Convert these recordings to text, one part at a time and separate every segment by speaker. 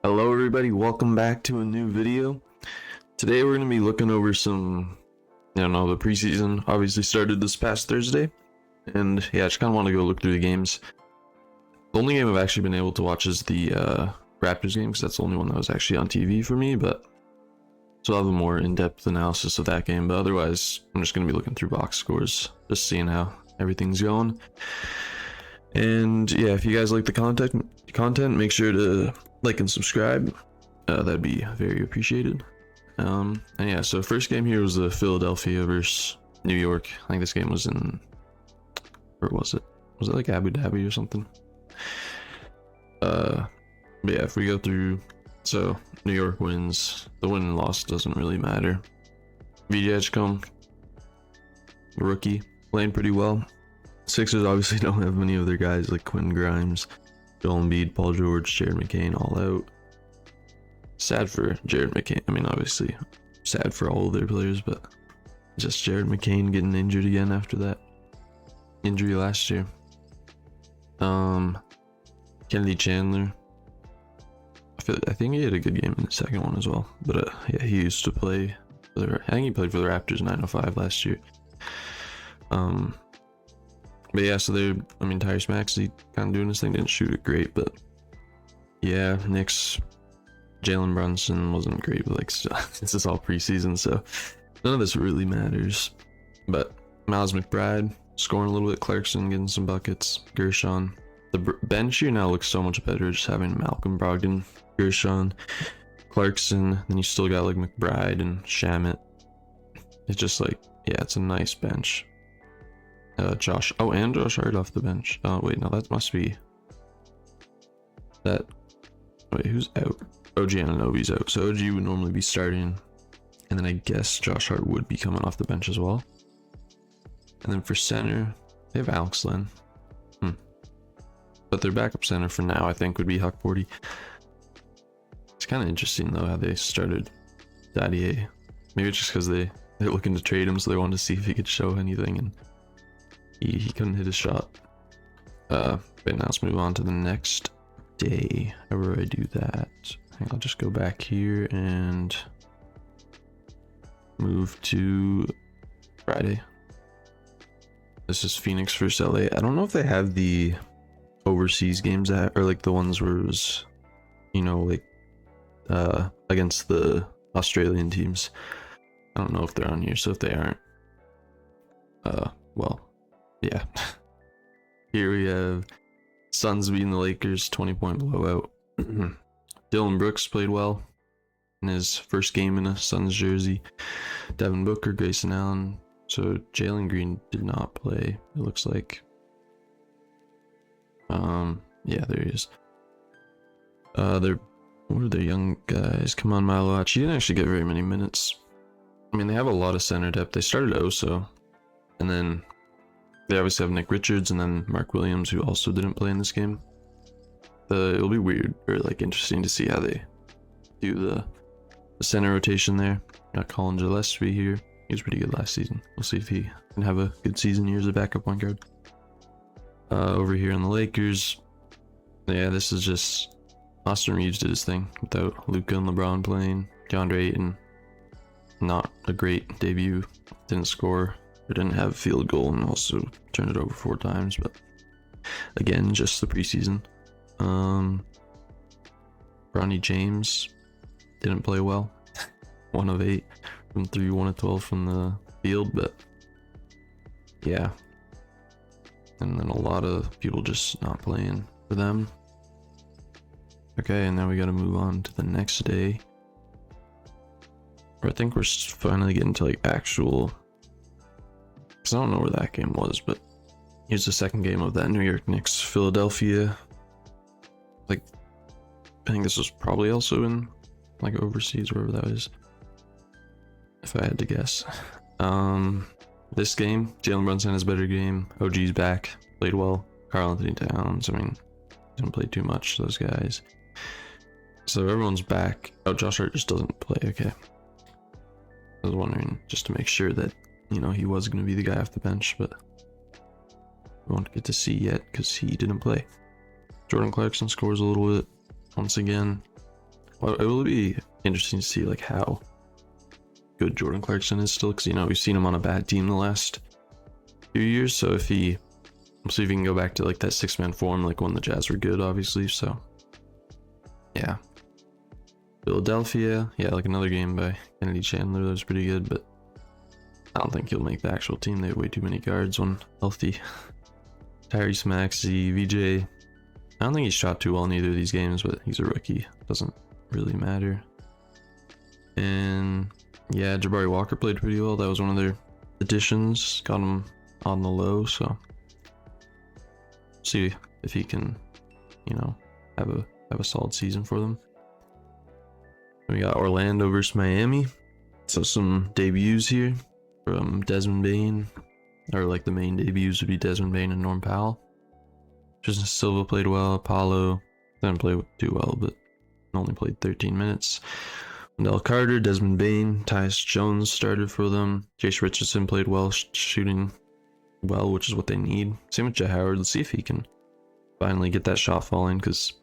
Speaker 1: Hello everybody, welcome back to a new video. Today we're going to be looking over some, the preseason obviously started this past Thursday. And yeah, I just kind of want to go look through the games. The only game I've actually been able to watch is the Raptors game, because that's the only one that was actually on TV for me, but so I'll have a more in-depth analysis of that game. But otherwise, I'm just going to be looking through box scores, just seeing how everything's going. And yeah, if you guys like the content, make sure to like and subscribe. That'd be very appreciated. And yeah, so first game here was the Philadelphia versus New York. I think this game was in, where was it? Was it like Abu Dhabi or something? But yeah, if we go through, so New York wins. The win and loss doesn't really matter. VJ Edgecombe, rookie, playing pretty well. Sixers obviously don't have many of their guys like Quentin Grimes, Joel Embiid, Paul George, Jared McCain all out. Sad for Jared McCain. I mean, obviously sad for all of their players, but just Jared McCain getting injured again after that injury last year. Kennedy Chandler, I think he had a good game in the second one as well, but yeah, he used to play for I think he played for the Raptors 905 last year. But yeah, so they're, I mean, Tyrese Maxey kind of doing this thing, didn't shoot it great, but yeah, Knicks, Jalen Brunson wasn't great, but like, this is all preseason, so none of this really matters. But Miles McBride scoring a little bit, Clarkson getting some buckets, Gershon. The bench here now looks so much better, just having Malcolm Brogdon, Gershon, Clarkson, then you still got like McBride and Shamet. It's just like, yeah, it's a nice bench. Josh Hart off the bench. Oh wait, no, that must be that. Wait, who's out? OG Anunoby's out, so OG would normally be starting, and then I guess Josh Hart would be coming off the bench as well. And then for center, they have Alex Len. But their backup center for now, I think, would be Huck Porty. It's kind of interesting though how they started Daddy. Maybe it's just because they're looking to trade him, so they wanted to see if he could show anything, and he couldn't hit a shot. But now let's move on to the next day. However I do that, I think I'll just go back here and move to Friday. This is Phoenix versus LA. I don't know if they have the overseas games or like the ones where it was, like against the Australian teams. I don't know if they're on here, so if they aren't, well, yeah. Here we have Suns beating the Lakers, 20-point blowout. Dylan Brooks played well in his first game in a Suns jersey. Devin Booker, Grayson Allen. So Jalen Green did not play, it looks like. Yeah, there he is. What are their young guys? Come on, Malach. He didn't actually get very many minutes. I mean, they have a lot of center depth. They started Oso, and then they obviously have Nick Richards and then Mark Williams, who also didn't play in this game. It'll be weird, or like interesting to see how they do the center rotation there. Got Colin Gillespie here. He was pretty good last season. We'll see if he can have a good season here as a backup point guard. Over here on the Lakers, yeah, this is just Austin Reeves did his thing without Luka and LeBron playing. DeAndre Ayton, not a great debut. Didn't score. Or didn't have a field goal, and also turned it over 4 times, but again, just the preseason. Bronny James didn't play well. 1 of 8 from 3, 1 of 12 from the field, but yeah. And then a lot of people just not playing for them. Okay, and now we gotta move on to the next day. I think we're finally getting to like actual, because I don't know where that game was, but here's the second game of that New York Knicks Philadelphia. Like, I think this was probably also in like overseas, wherever that is, if I had to guess. This game, Jalen Brunson has a better game. OG's back, played well. Karl Anthony Towns, I mean, didn't play too much, those guys. So everyone's back. Oh, Josh Hart just doesn't play, okay. I was wondering, just to make sure that, he was going to be the guy off the bench, but we won't get to see yet because he didn't play. Jordan Clarkson scores a little bit once again. Well, it will be interesting to see like how good Jordan Clarkson is still, because you know we've seen him on a bad team the last few years. So if he, we'll see if he can go back to like that 6-man form, like when the Jazz were good, obviously. So yeah, Philadelphia, yeah, like another game by Kennedy Chandler that was pretty good, but I don't think he'll make the actual team. They have way too many guards when healthy. Tyrese Maxey, VJ. I don't think he shot too well in either of these games, but he's a rookie. Doesn't really matter. And yeah, Jabari Walker played pretty well. That was one of their additions. Got him on the low, so see if he can, you know, have a solid season for them. We got Orlando versus Miami. So some debuts here from Desmond Bain, or like the main debuts would be Desmond Bain and Norm Powell. Tristan Silva played well. Paulo didn't play too well, but only played 13 minutes. Wendell Carter, Desmond Bain, Tyus Jones started for them. Jace Richardson played well, shooting well, which is what they need. Same with Jay Howard. Let's see if he can finally get that shot falling, because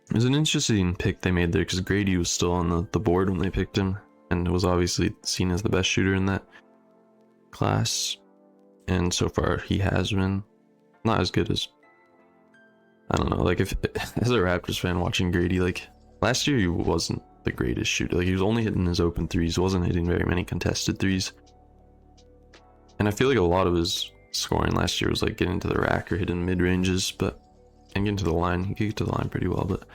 Speaker 1: it was an interesting pick they made there, because Grady was still on the board when they picked him, and was obviously seen as the best shooter in that class. And so far, he has been not as good as, I don't know, like if as a Raptors fan watching Grady, like last year he wasn't the greatest shooter. Like he was only hitting his open threes, wasn't hitting very many contested threes. And I feel like a lot of his scoring last year was like getting to the rack or hitting mid ranges, and getting to the line. He could get to the line pretty well, but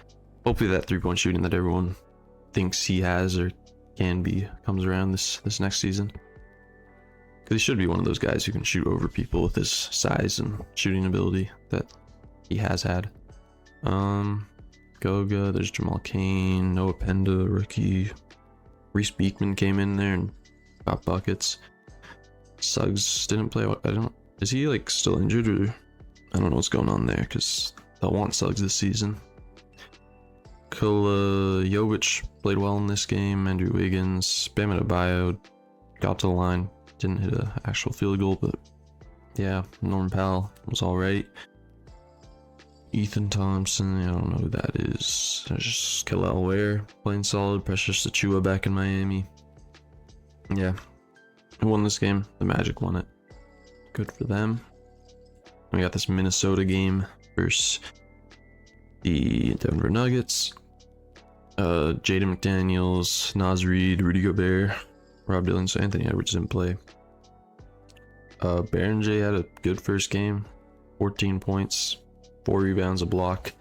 Speaker 1: hopefully that 3-point shooting that everyone thinks he has or can be comes around this next season. Because he should be one of those guys who can shoot over people with his size and shooting ability that he has had. Goga, there's Jamal Cain, Noah Penda, rookie. Reese Beekman came in there and got buckets. Suggs didn't play. Is he like still injured, or I don't know what's going on there, because they'll want Suggs this season. Kola Jovic played well in this game. Andrew Wiggins, Bam Adebayo got to the line. Didn't hit an actual field goal, but yeah, Norman Powell was all right. Ethan Thompson, I don't know who that is. There's just Kel'el Ware playing solid. Precious Achiuwa back in Miami. Yeah, who won this game? The Magic won it. Good for them. We got this Minnesota game versus the Denver Nuggets. Jaden McDaniels, Naz Reid, Rudy Gobert, Rob Dillon, so Anthony Edwards didn't play. Baron J had a good first game, 14 points, 4 rebounds, a block.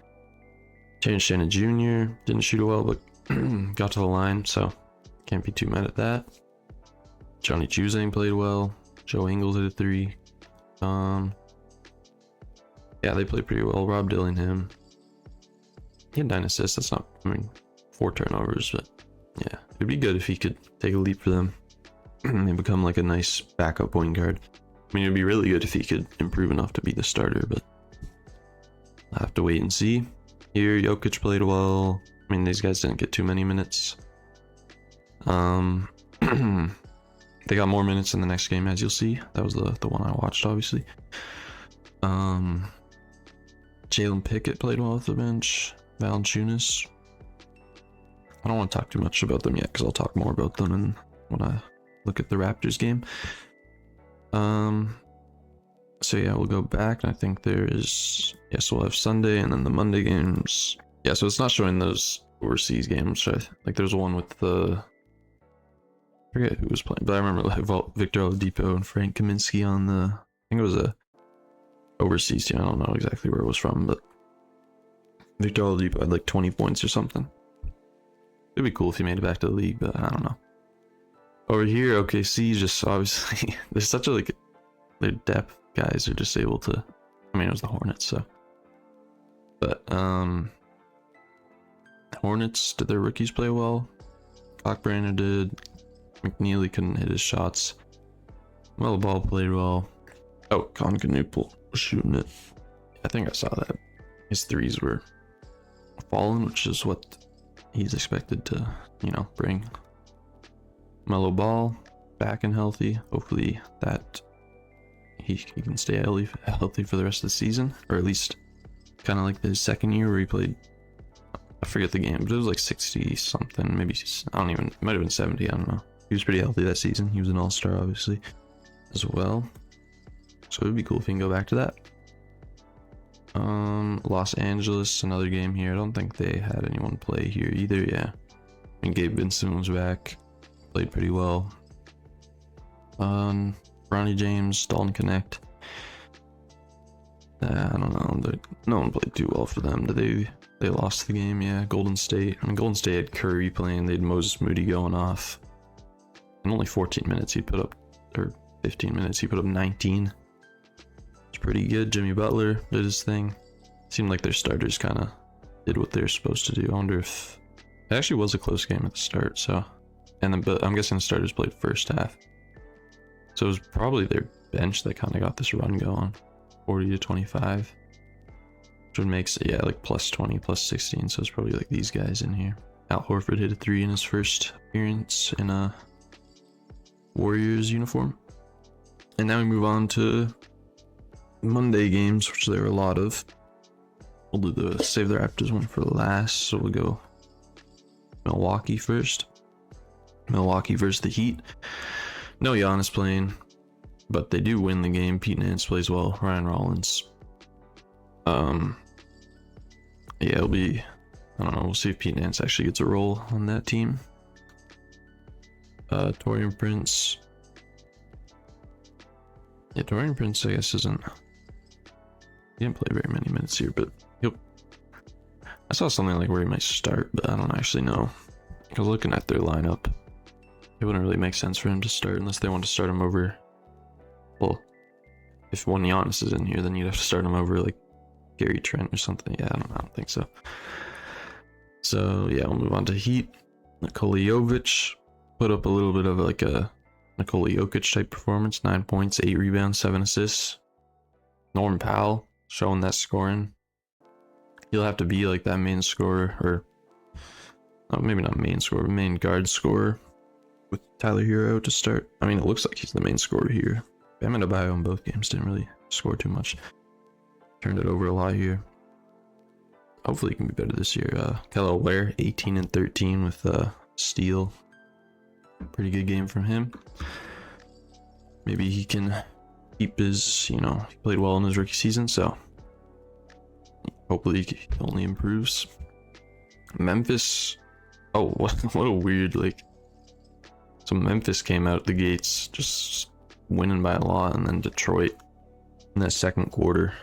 Speaker 1: Terrence Shannon Jr. didn't shoot well, but got to the line, so can't be too mad at that. Johnny Juzang played well. Joe Ingles hit a 3. Yeah, they played pretty well. Rob Dillingham, he had 9 assists. That's not, 4 turnovers, but yeah, it'd be good if he could take a leap for them and become like a nice backup point guard. It'd be really good if he could improve enough to be the starter, but I'll have to wait and see. Here, Jokic played well. These guys didn't get too many minutes. They got more minutes in the next game, as you'll see. That was the one I watched, obviously. Jalen Pickett played well off the bench. Valanciunas. I don't want to talk too much about them yet, because I'll talk more about them when I look at the Raptors game. So yeah, we'll go back, and I think there is, so we'll have Sunday and then the Monday games. Yeah, so it's not showing those overseas games. Like there's one with I forget who was playing, but I remember like Victor Oladipo and Frank Kaminsky on I think it was a overseas team. I don't know exactly where it was from, but Victor Oladipo had like 20 points or something. It'd be cool if he made it back to the league, but I don't know. Over here, OKC just obviously there's such a their depth guys are just able to. It was the Hornets, so. But Hornets, did their rookies play well? Cockbrainer did. McNeely couldn't hit his shots. Well, the ball played well. Oh, Con Canoopel was shooting it. I think I saw that. His threes were falling, which is what he's expected to, bring. Mellow Ball, back and healthy. Hopefully that he can stay healthy for the rest of the season, or at least kind of like his second year where he played I forget the game, but it was like 60 something, maybe, I don't even, it might have been 70, I don't know. He was pretty healthy that season. He was an all-star, obviously, as well. So it would be cool if we can go back to that. Los Angeles, another game here. I don't think they had anyone play here either, yeah. And Gabe Vincent was back. Played pretty well. Ronnie James, Dalton Connect. I don't know. No one played too well for them. They lost the game, yeah. Golden State. I mean, Golden State had Curry playing. They had Moses Moody going off. In only 14 minutes, he put up, or 15 minutes, he put up 19. It's pretty good. Jimmy Butler did his thing. Seemed like their starters kind of did what they were supposed to do. I wonder if it actually was a close game at the start. So, and then, but I'm guessing the starters played first half. So it was probably their bench that kind of got this run going, 40 to 25, which would make it, yeah, like plus 20, plus 16. So it's probably like these guys in here. Al Horford hit a 3 in his first appearance in a Warriors uniform. And now we move on to Monday games, which there are a lot of. We'll do save the Raptors one for last, so we'll go Milwaukee first. Milwaukee versus the Heat. No Giannis playing, but they do win the game. Pete Nance plays well. Ryan Rollins. Yeah, it'll be, I don't know, we'll see if Pete Nance actually gets a role on that team. Taurean Prince. Yeah, Taurean Prince, I guess, he didn't play very many minutes here, but I saw something like where he might start, but I don't actually know. Because looking at their lineup, it wouldn't really make sense for him to start unless they want to start him over. Well, if one Giannis is in here, then you'd have to start him over like Gary Trent or something. Yeah, I don't think so. So yeah, we'll move on to Heat. Nikola Jovic put up a little bit of like a Nikola Jokic type performance. 9 points, 8 rebounds, 7 assists. Norm Powell showing that scoring. He'll have to be like that main scorer, or maybe not main scorer, but main guard scorer with Tyler Hero to start. I mean, it looks like he's the main scorer here. Bam Adebayo in both games didn't really score too much. Turned it over a lot here. Hopefully he can be better this year. Kelly Ware, 18 and 13 with steal. Pretty good game from him. Maybe he can keep his, he played well in his rookie season, so hopefully he only improves. Memphis, oh, what a weird, so Memphis came out the gates just winning by a lot, and then Detroit in that second quarter,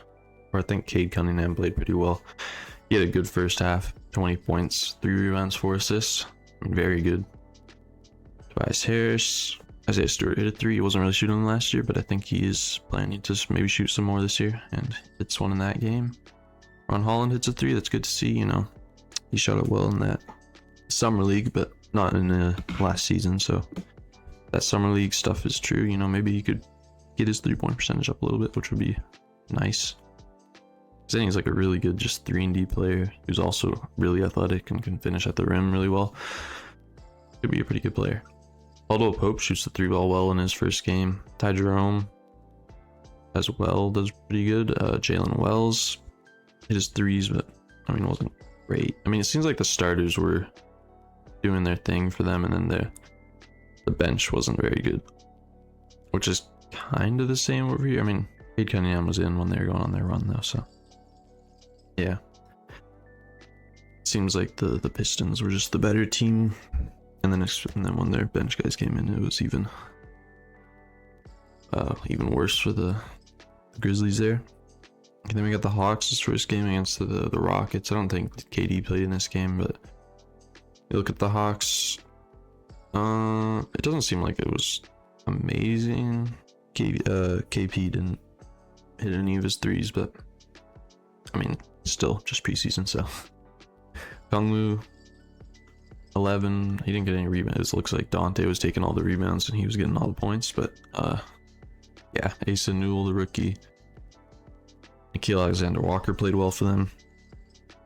Speaker 1: where I think Cade Cunningham played pretty well. He had a good first half, 20 points, 3 rebounds, 4 assists, very good. Tobias Harris, Isaiah Stewart hit a 3. He wasn't really shooting them last year, but I think he is planning to maybe shoot some more this year, and hits one in that game. Ron Holland hits a 3. That's good to see. He shot it well in that summer league, but not in the last season. So that summer league stuff is true. Maybe he could get his 3-point percentage up a little bit, which would be nice. I think he's like a really good just 3-and-D player who's also really athletic and can finish at the rim really well. Could be a pretty good player. Caldwell Pope shoots the 3-ball well in his first game. Ty Jerome as well does pretty good. Jalen Wells hit his 3s, but wasn't great. It seems like the starters were doing their thing for them, and then the bench wasn't very good, which is kind of the same over here. Cade Cunningham was in when they were going on their run though, so yeah. Seems like the Pistons were just the better team, and then when their bench guys came in, it was even worse for the Grizzlies there. And then we got the Hawks' first game against the Rockets. I don't think KD played in this game, but you look at the Hawks, it doesn't seem like it was amazing. KP didn't hit any of his 3s, but still just preseason, so. Kongwu, 11. He didn't get any rebounds. It looks like Dante was taking all the rebounds and he was getting all the points, but yeah, Asa Newell, the rookie. Nikhil Alexander-Walker played well for them.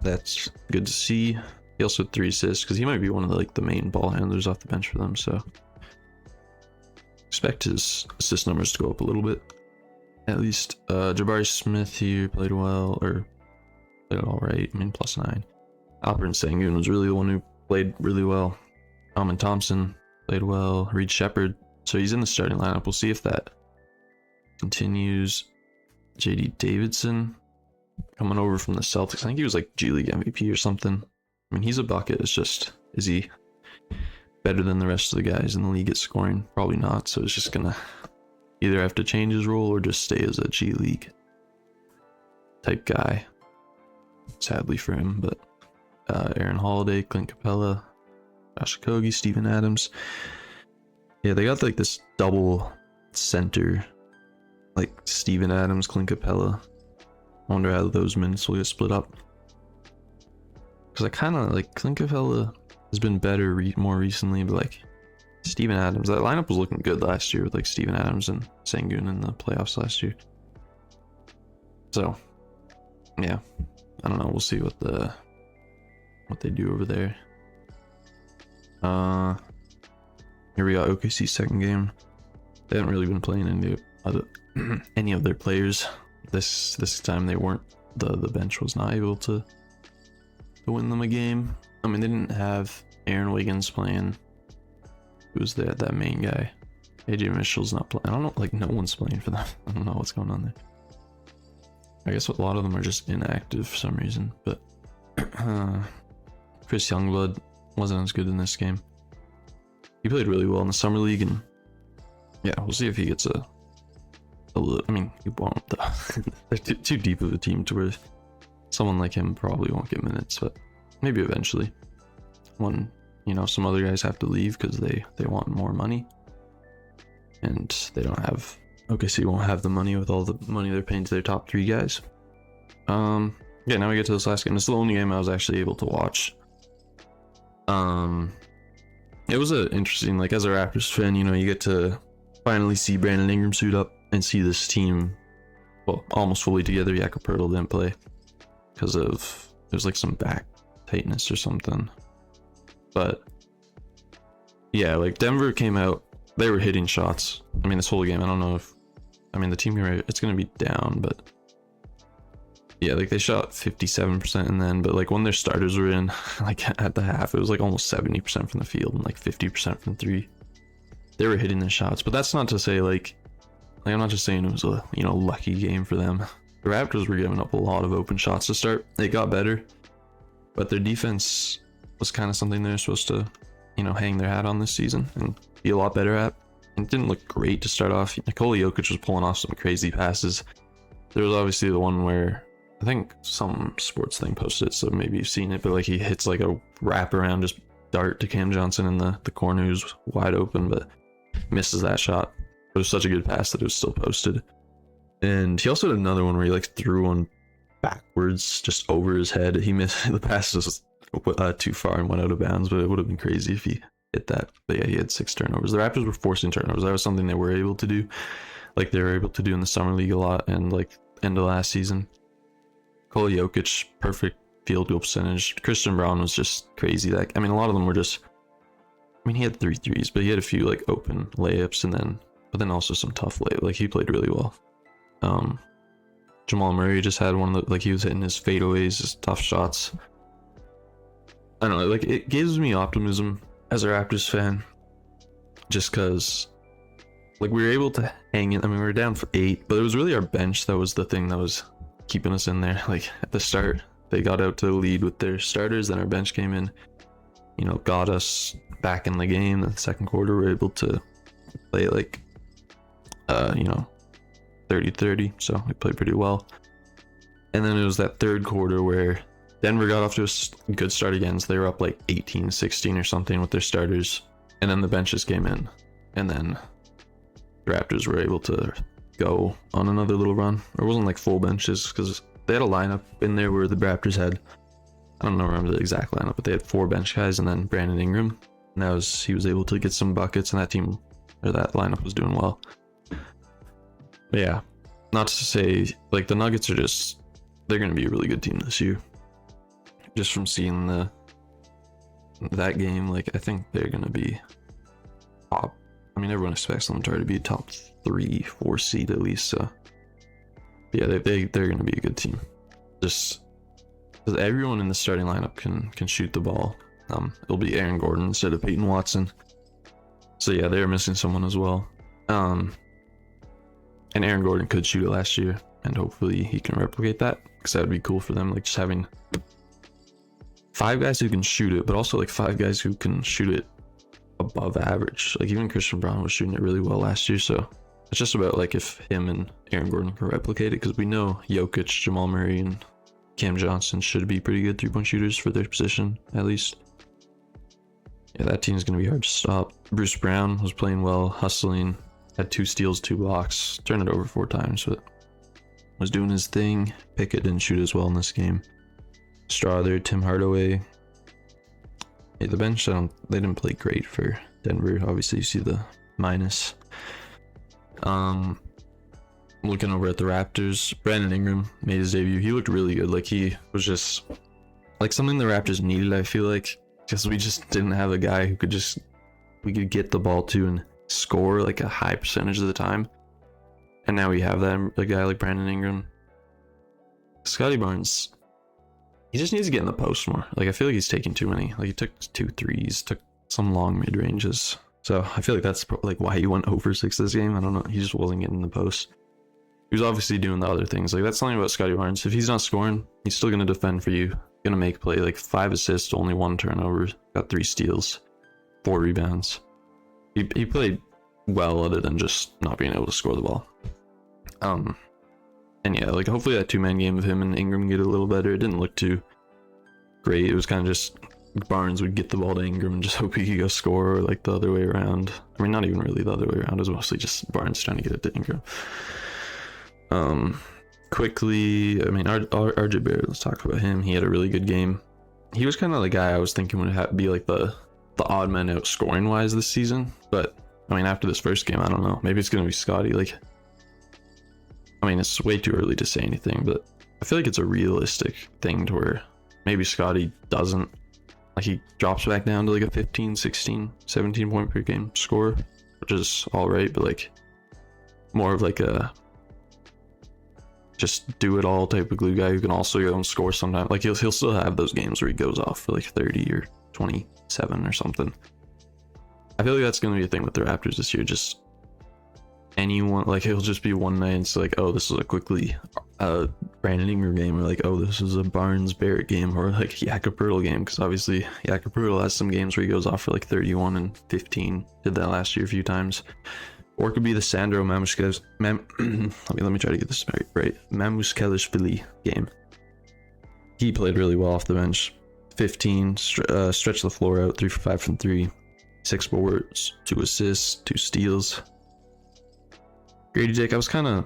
Speaker 1: That's good to see. He also had 3 assists because he might be one of the main ball handlers off the bench for them, so expect his assist numbers to go up a little bit at least. Jabari Smith here played well, or played all right. +9. Alperen Sengun was really the one who played really well. Alman Thompson played well. Reed Shepherd. So he's in the starting lineup. We'll see if that continues. JD Davidson coming over from the Celtics. I think he was like G League MVP or something. I mean, he's a bucket. It's just, is he better than the rest of the guys in the league at scoring? Probably not. So it's just gonna either have to change his role or just stay as a G League type guy. Sadly for him, but Aaron Holiday, Clint Capella, Josh Okogie, Steven Adams. Yeah, they got like this double center, like Steven Adams, Clint Capella. I wonder how those minutes will get split up. Because I kind of like Clint Capella has been better more recently, but like Steven Adams, that lineup was looking good last year with like Steven Adams and Sengun in the playoffs last year. So, yeah, I don't know. We'll see what they do over there. Here we got OKC's second game. They haven't really been playing any of their players. This time they weren't. The bench was not able to win them a game. I mean, they didn't have Aaron Wiggins playing. Who's that main guy? AJ Mitchell's not playing. I don't know, like no one's playing for them. I don't know what's going on there. I guess a lot of them are just inactive for some reason. But Chris Youngblood wasn't as good in this game. He played really well in the summer league, and yeah, we'll see if he gets a little. I mean, he won't. They're too deep of a team to where someone like him probably won't get minutes, but maybe eventually. When some other guys have to leave because they want more money, and they don't have. OKC won't have the money with all the money they're paying to their top 3 guys. Yeah, now we get to this last game. This is the only game I was actually able to watch. It was a interesting, like as a Raptors fan, you get to finally see Brandon Ingram suit up and see this team, well, almost fully together. Jakob Poeltl didn't play because of there's like some back tightness or something. But yeah, like Denver came out, they were hitting shots. I mean, this whole game, I don't know if, the team here, it's going to be down, but yeah, like they shot 57% and then, but like when their starters were in, like at the half, it was like almost 70% from the field and like 50% from 3. They were hitting their shots, but that's not to say like I'm not just saying it was a, lucky game for them. The Raptors were giving up a lot of open shots to start. It got better, but their defense was kind of something they're supposed to, hang their hat on this season and be a lot better at. It didn't look great to start off. Nikola Jokic was pulling off some crazy passes. There was obviously the one where I think some sports thing posted it, so maybe you've seen it, but like he hits like a wraparound just dart to Cam Johnson in the corner who's wide open, but misses that shot. It was such a good pass that it was still posted. And he also had another one where he like threw one backwards just over his head. He missed the pass was too far and went out of bounds, but it would have been crazy if he hit that. But yeah, he had 6 turnovers. The Raptors were forcing turnovers. That was something they were able to do, like they were able to do in the summer league a lot and like end of last season. Nikola Jokic, perfect field goal percentage. Christian Braun was just crazy. Like, a lot of them were just, he had 3 threes, but he had a few like open layups but then also some tough layups. Like he played really well. Jamal Murray just had one of the, like he was hitting his fadeaways, his tough shots. I don't know, like it gives me optimism as a Raptors fan, just because like we were able to hang in. We were down for 8, but it was really our bench that was the thing that was keeping us in there. Like at the start, they got out to the lead with their starters, then our bench came in, got us back in the game. In the second quarter, we were able to play like 30-30, so we played pretty well. And then it was that third quarter where Denver got off to a good start again, so they were up like 18-16 or something with their starters, and then the benches came in, and then the Raptors were able to go on another little run. It wasn't like full benches because they had a lineup in there where the Raptors had, I don't remember the exact lineup, but they had 4 bench guys and then Brandon Ingram, and he was able to get some buckets, and that lineup was doing well. But yeah, not to say like the Nuggets are they're going to be a really good team this year. Just from seeing that game, like I think they're going to be top. Everyone expects them to try to be top 3-4 seed at least. So yeah, they're going to be a good team. Just because everyone in the starting lineup can shoot the ball. It'll be Aaron Gordon instead of Peyton Watson. So yeah, they're missing someone as well. And Aaron Gordon could shoot it last year, and hopefully he can replicate that, because that would be cool for them, like just having 5 guys who can shoot it, but also like 5 guys who can shoot it above average. Like even Christian Braun was shooting it really well last year, so it's just about like if him and Aaron Gordon can replicate it, because we know Jokic, Jamal Murray, and Cam Johnson should be pretty good 3-point shooters for their position, at least. Yeah, that team is going to be hard to stop. Bruce Brown was playing well, hustling, had 2 steals, 2 blocks, turned it over 4 times, but was doing his thing. Pickett didn't shoot as well in this game. Straw there, Tim Hardaway. Yeah, the bench, they didn't play great for Denver. Obviously, you see the minus. Looking over at the Raptors, Brandon Ingram made his debut. He looked really good. Like he was just like something the Raptors needed, I feel like, because we just didn't have a guy who we could get the ball to and score like a high percentage of the time. And now we have that, a guy like Brandon Ingram. Scotty Barnes, he just needs to get in the post more. Like I feel like he's taking too many. Like he took 2 threes, took some long mid ranges. So I feel like that's like why he went over 6 this game. I don't know. He just wasn't getting in the post. He was obviously doing the other things. Like that's something about Scotty Barnes. If he's not scoring, he's still gonna defend for you. Gonna make play. Like 5 assists, only 1 turnover, got 3 steals, 4 rebounds. He played well, other than just not being able to score the ball. And yeah, like hopefully that 2-man game of him and Ingram get a little better. It didn't look too great. It was kind of just Barnes would get the ball to Ingram and just hope he could go score, or like the other way around. I mean, not even really the other way around. It was mostly just Barnes trying to get it to Ingram. Quickly, I mean, RJ Barrett, let's talk about him. He had a really good game. He was kind of the guy I was thinking would be like the odd man out scoring wise this season. But I mean, after this first game, I don't know. Maybe it's gonna be Scotty. Like, I mean, it's way too early to say anything, but I feel like it's a realistic thing to where maybe Scotty doesn't, like he drops back down to like a 15, 16, 17 point per game score, which is all right, but like more of like a just do it all type of glue guy who can also go and score sometimes. Like he'll still have those games where he goes off for like 30 or 27 or something. I feel like that's going to be a thing with the Raptors this year. Just anyone, like he'll just be one night and it's like, oh, this is a quickly Brandon Ingram game, or like, oh, this is a Barnes Barrett game, or like Jakob Poeltl game, because obviously Jakob Poeltl has some games where he goes off for like 31 and 15. Did that last year a few times. Or it could be the Sandro Mamushkelis, let me try to get this right. Mamushkelishvili game. He played really well off the bench. 15, stretched the floor out, 3 for 5 from 3, 6 boards, 2 assists, 2 steals. Grady Dick, I was kind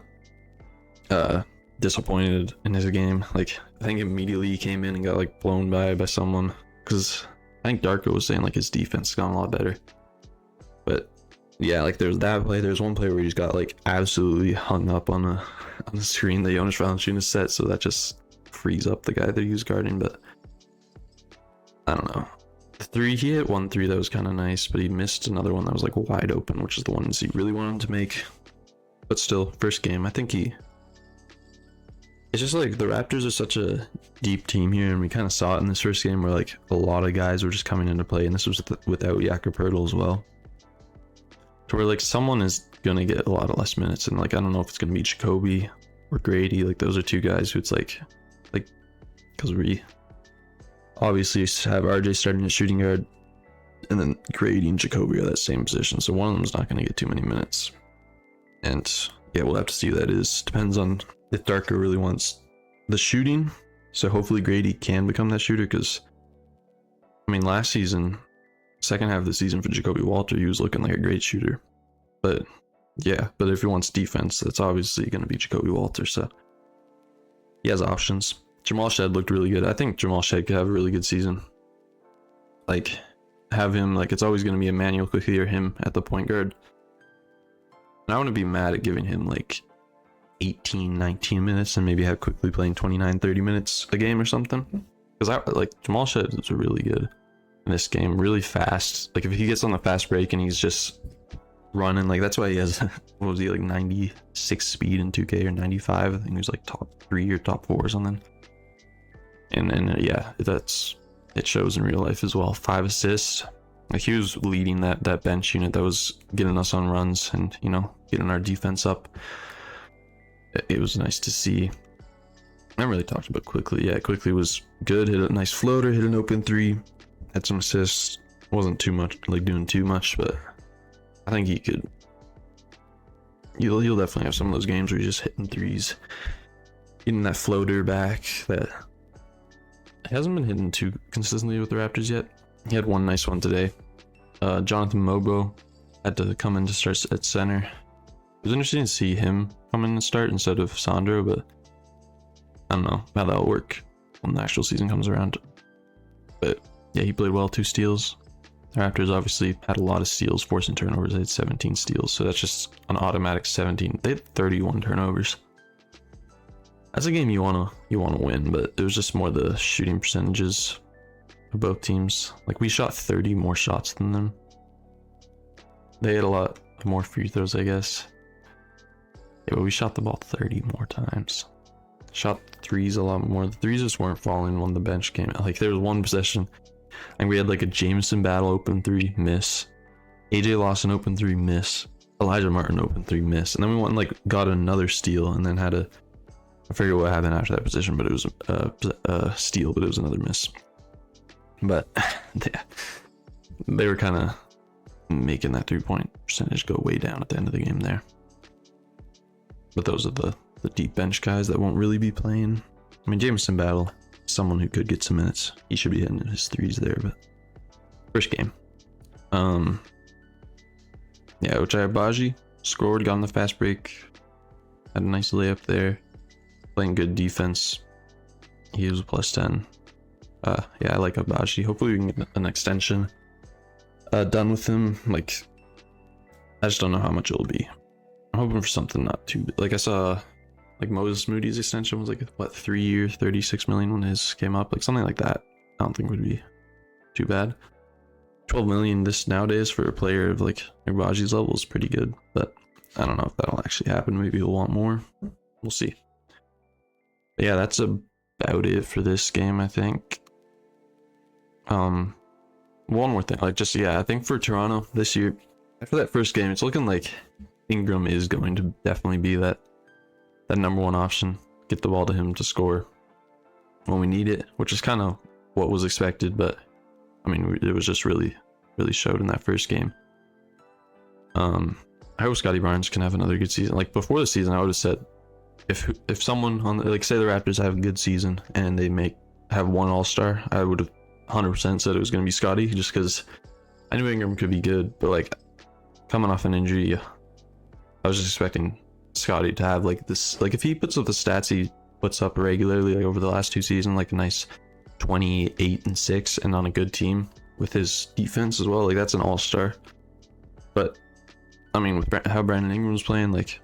Speaker 1: of disappointed in his game. Like, I think immediately he came in and got like blown by someone, because I think Darko was saying like his defense has gone a lot better. But yeah, like there's that play. There's one play where he just got like absolutely hung up on the screen that Jonas Valanciunas set, so that just frees up the guy that he was guarding. But I don't know. He hit 1 3 that was kind of nice, but he missed another one that was like wide open, which is the ones he really wanted to make. But still, first game, I think it's just like the Raptors are such a deep team here, and we kind of saw it in this first game where like a lot of guys were just coming into play, and this was without Jakob Poeltl as well. To where like someone is gonna get a lot of less minutes, and like I don't know if it's gonna be Jacoby or Grady. Like those are 2 guys who it's like because we obviously have RJ starting at shooting guard, and then Grady and Jacoby are that same position, so one of them is not gonna get too many minutes. And yeah, we'll have to see who that is. Depends on if Darko really wants the shooting. So hopefully Grady can become that shooter, because I mean last season, second half of the season for Jacoby Walter, he was looking like a great shooter. But yeah, but if he wants defense, that's obviously going to be Jacoby Walter. So he has options. Jamal Shed looked really good. I think Jamal Shed could have a really good season. Like have him, like it's always going to be Emmanuel Quickly or him at the point guard. And I wouldn't be mad at giving him like 18, 19 minutes and maybe have Quickly playing 29, 30 minutes a game or something. Because I like Jamal Shed is really good in this game, really fast. Like if he gets on the fast break and he's just running, like that's why he has what was he, like 96 speed in 2K or 95. I think he was like top 3 or top 4 or something. And yeah, it shows in real life as well. 5 assists. Like he was leading that bench unit that was getting us on runs and, you know, getting our defense up. It was nice to see. I haven't really talked about Quickly. Yeah, Quickly was good. Hit a nice floater, hit an open 3, had some assists. Wasn't too much, like doing too much, but I think he could. He'll definitely have some of those games where he's just hitting 3s, getting that floater back that hasn't been hitting too consistently with the Raptors yet. He had one nice one today. Jonathan Mobo had to come in to start at center. It was interesting to see him come in and start instead of Sandro, but I don't know how that'll work when the actual season comes around. But yeah, he played well, 2 steals. The Raptors obviously had a lot of steals, forcing turnovers. They had 17 steals, so that's just an automatic 17. They had 31 turnovers. That's a game you wanna win, but it was just more the shooting percentages of both teams. Like we shot 30 more shots than them. They had a lot more free throws, I guess. Yeah, but we shot the ball 30 more times. Shot 3s a lot more. The 3s just weren't falling when the bench came out. Like there was one possession, and we had like a Jameson Battle open 3 miss, AJ Lawson open 3 miss, Elijah Martin open 3 miss, and then we went and like got another steal, and then had a, I forget what happened after that position, but it was a steal, but it was another miss. But yeah, they were kind of making that 3-point percentage go way down at the end of the game there. But those are the deep bench guys that won't really be playing. I mean, Jameson Battle, someone who could get some minutes. He should be hitting his 3s there, but first game. Yeah, Ochai Agbaji scored, got on the fast break, had a nice layup there, playing good defense. He was a +10. Yeah, I like Agbaji. Hopefully we can get an extension done with him. Like, I just don't know how much it'll be. I'm hoping for something not too big. Like I saw, like Moses Moody's extension was like what, 3 years, 36 million when his came up, like something like that. I don't think would be too bad. 12 million this nowadays for a player of like Agbaji's level is pretty good, but I don't know if that'll actually happen. Maybe he'll want more. We'll see. But yeah, that's about it for this game, I think. One more thing, like just, yeah, I think for Toronto this year, after that first game, it's looking like Ingram is going to definitely be that number 1 option. Get the ball to him to score when we need it, which is kind of what was expected, but I mean, it was just really showed in that first game. I hope Scotty Barnes can have another good season. Like before the season, I would have said if someone on the, like say the Raptors have a good season and they have one All-Star, I would have 100% said it was going to be Scotty, just because I knew Ingram could be good, but like coming off an injury, I was just expecting Scotty to have like this, like if he puts up the stats he puts up regularly, like over the last 2 seasons, like a nice 28 and 6, and on a good team with his defense as well, like that's an All-Star. But I mean, with how Brandon Ingram was playing, like,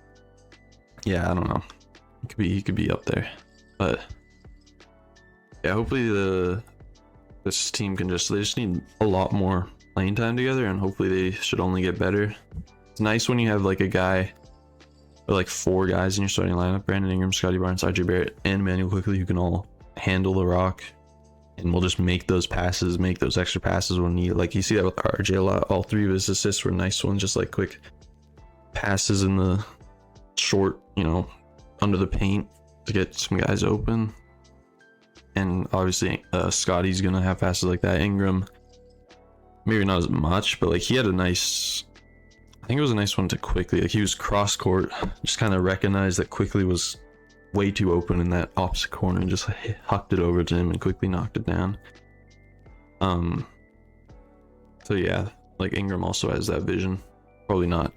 Speaker 1: yeah, I don't know, he could be up there. But yeah, hopefully this team can they just need a lot more playing time together, and hopefully they should only get better. It's nice when you have like a guy or like 4 guys in your starting lineup: Brandon Ingram, Scotty Barnes, RJ Barrett, and Emmanuel Quickly, who can all handle the rock, and we'll just make those passes, make those extra passes when needed. Like you see that with RJ a lot. All 3 of his assists were nice ones, just like quick passes in the short, you know, under the paint to get some guys open. And obviously Scotty's gonna have passes like that. Ingram, maybe not as much, but like he had a nice, I think it was a nice one to Quickly. Like he was cross court, just kind of recognized that Quickly was way too open in that opposite corner and just hucked it over to him and quickly knocked it down. So yeah, like Ingram also has that vision. Probably not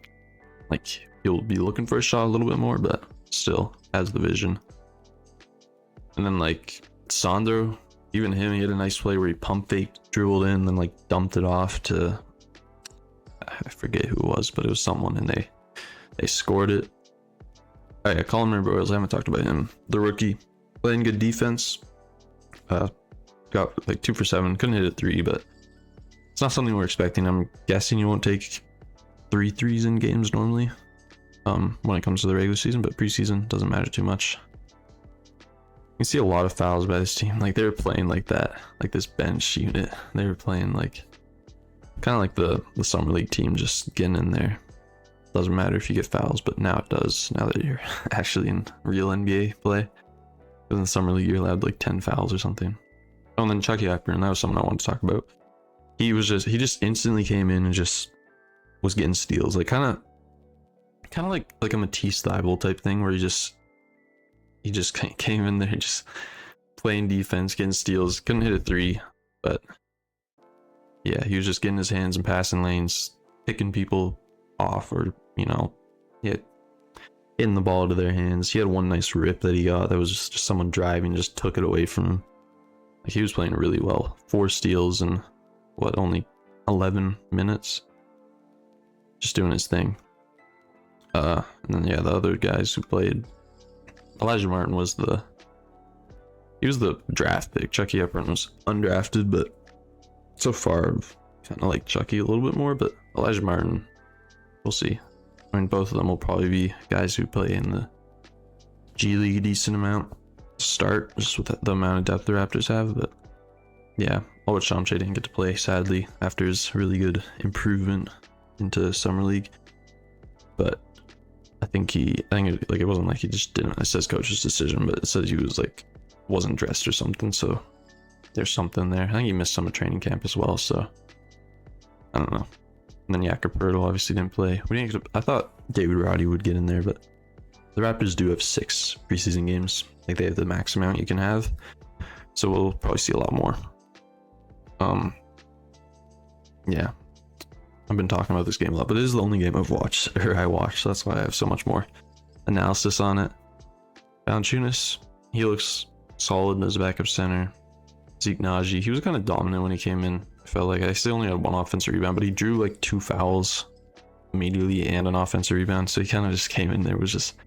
Speaker 1: like he'll be looking for a shot a little bit more, but still has the vision. And then like Sandro, even him, he had a nice play where he pump faked, dribbled in, then like dumped it off to, I forget who it was, but it was someone, and they scored it. All right, Colin Murray-Boyles, I haven't talked about him. The rookie, playing good defense. Got like 2 for 7, couldn't hit a 3, but it's not something we're expecting. I'm guessing you won't take 3 threes in games normally when it comes to the regular season, but preseason doesn't matter too much. You see a lot of fouls by this team. Like they were playing like that, like this bench unit. They were playing like kind of like the summer league team, just getting in there. Doesn't matter if you get fouls, but now it does. Now that you're actually in real NBA play, because in the summer league you're allowed like 10 fouls or something. Oh, and then Chucky Blackburn, that was something I wanted to talk about. He just instantly came in and just was getting steals, like kind of like a Matisse Thybulle type thing, where he just came in there just playing defense, getting steals. Couldn't hit a three, but yeah, he was just getting his hands and passing lanes, picking people off, or hitting the ball to their hands. He had one nice rip that he got that was just someone driving, just took it away from him. Like, he was playing really well. 4 steals in only 11 minutes, just doing his thing. And then yeah, the other guys who played, Elijah Martin was the draft pick. Chucky Hepburn was undrafted, but so far I've kind of like Chucky a little bit more, but Elijah Martin, we'll see. I mean, both of them will probably be guys who play in the G League a decent amount to start, just with the amount of depth the Raptors have. But yeah, Albert Shamshay didn't get to play, sadly, after his really good improvement into Summer League. But I think it wasn't like he just didn't. It says coach's decision, but it says he was like wasn't dressed or something. So there's something there. I think he missed some of training camp as well. So I don't know. And then Jakob Poeltl obviously didn't play. I thought David Roddy would get in there, but the Raptors do have 6 preseason games. Like they have the max amount you can have. So we'll probably see a lot more. Yeah. I've been talking about this game a lot, but it is the only game I watched, so that's why I have so much more analysis on it. Valanciunas, he looks solid as a backup center. Zeke Naji, he was kind of dominant when he came in. I felt like I still only had 1 offensive rebound, but he drew like 2 fouls immediately and an offensive rebound, so he kind of just came in there. It was just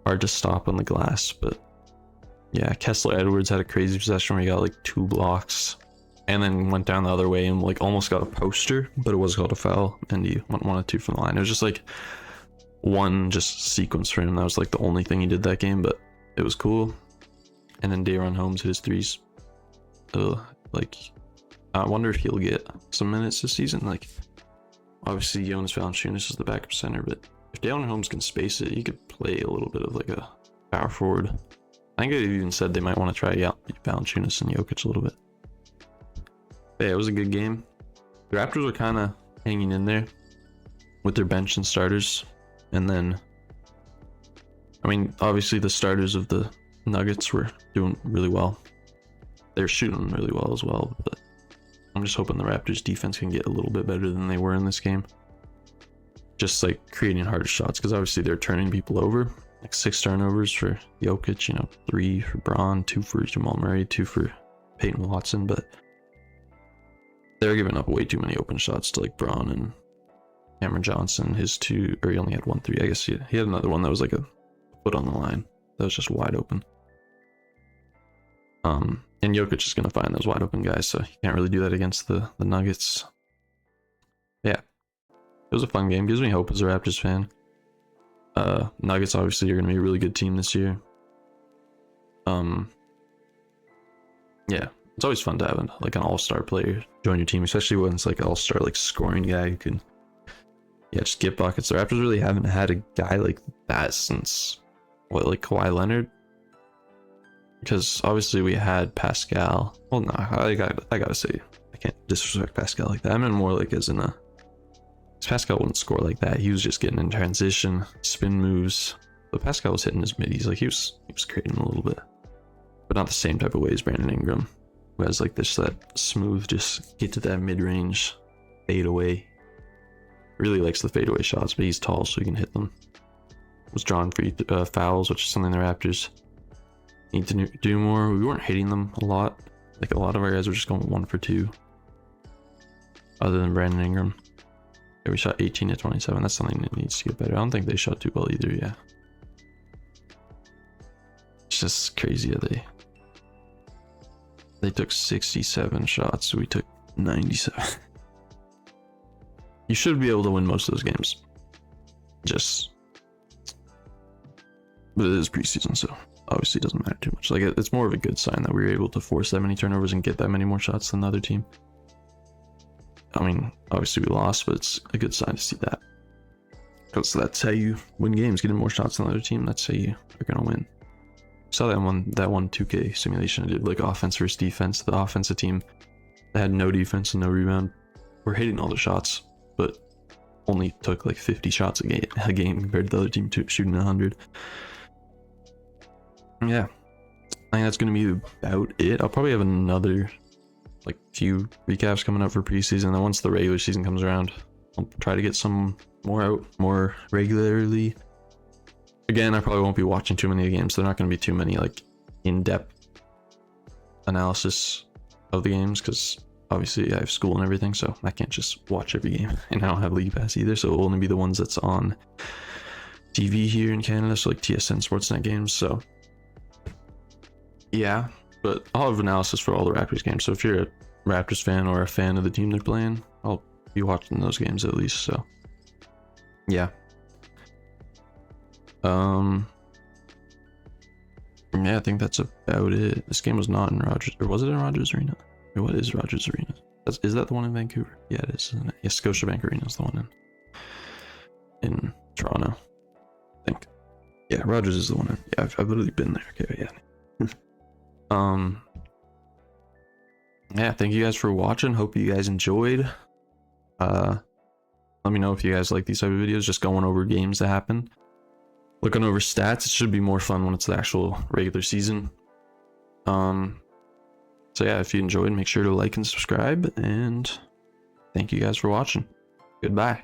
Speaker 1: hard to stop on the glass. But yeah, Kessler Edwards had a crazy possession where he got like 2 blocks and then went down the other way and like almost got a poster, but it was called a foul, and he went 1 of 2 from the line. It was just like one just sequence for him. That was like the only thing he did that game, but it was cool. And then Daron Holmes hit his 3s. Like, I wonder if he'll get some minutes this season. Like, obviously Jonas Valanciunas is the backup center, but if Daron Holmes can space it, he could play a little bit of like a power forward. I think they even said they might want to try out Valanciunas and Jokic a little bit. But yeah, it was a good game. The Raptors were kind of hanging in there with their bench and starters. And then, I mean, obviously the starters of the Nuggets were doing really well. They're shooting really well as well, but I'm just hoping the Raptors defense can get a little bit better than they were in this game. Just like creating harder shots, because obviously they're turning people over. Like 6 turnovers for Jokic, 3 for Braun, 2 for Jamal Murray, 2 for Peyton Watson, but they're giving up way too many open shots to like Braun and Cameron Johnson. His 2, or he only had 1 3. I guess he had another one that was like a foot on the line that was just wide open. And Jokic is going to find those wide open guys, so you can't really do that against the Nuggets. Yeah, it was a fun game. Gives me hope as a Raptors fan. Nuggets obviously are going to be a really good team this year. Yeah, it's always fun to have an all-star player join your team, especially when it's like an all-star like scoring guy who can just get buckets. The Raptors really haven't had a guy like that since like Kawhi Leonard. Because obviously we had Pascal. Well, no, I gotta say, I can't disrespect Pascal like that. I meant more like as in Pascal wouldn't score like that. He was just getting in transition, spin moves. But Pascal was hitting his middies. Like he was creating a little bit, but not the same type of way as Brandon Ingram, who has like that smooth, just get to that mid-range fade away. Really likes the fadeaway shots, but he's tall, so he can hit them. Was drawing free fouls, which is something the Raptors need to do more. We weren't hitting them a lot. Like a lot of our guys were just going 1 for 2. Other than Brandon Ingram. Yeah, we shot 18 to 27. That's something that needs to get better. I don't think they shot too well either, yeah. It's just crazy how they took 67 shots, so we took 97. You should be able to win most of those games. But it is preseason, so obviously doesn't matter too much. Like, it's more of a good sign that we were able to force that many turnovers and get that many more shots than the other team. I mean, obviously we lost, but it's a good sign to see that. Because that's how you win games, getting more shots than the other team. That's how you are going to win. Saw that one 2K simulation I did, like offense versus defense. The offensive team that had no defense and no rebound were hitting all the shots, but only took like 50 shots a game compared to the other team shooting 100. Yeah, I think that's going to be about it. I'll probably have another like few recaps coming up for preseason, and once the regular season comes around, I'll try to get some more out more regularly. Again, I probably won't be watching too many games. They're not going to be too many like in-depth analysis of the games, because obviously I have school and everything, so I can't just watch every game, and I don't have League Pass either, so it'll only be the ones that's on TV here in Canada, so like TSN Sportsnet games. So yeah, but I'll have analysis for all the Raptors games, so if you're a Raptors fan or a fan of the team they're playing, I'll be watching those games at least. So yeah, yeah, I think that's about it. This game was not in Rogers, or was it in Rogers Arena? Or what is Rogers Arena? Is that the one in Vancouver? Yeah, it is, isn't it? Yeah, Scotiabank Arena is the one in Toronto, I think. Yeah, Rogers is the one in, yeah, I've literally been there. Okay, yeah. Yeah, thank you guys for watching. Hope you guys enjoyed. Let me know if you guys like these type of videos, just going over games that happen, looking over stats. It should be more fun when it's the actual regular season. So yeah, if you enjoyed, make sure to like and subscribe, and thank you guys for watching. Goodbye.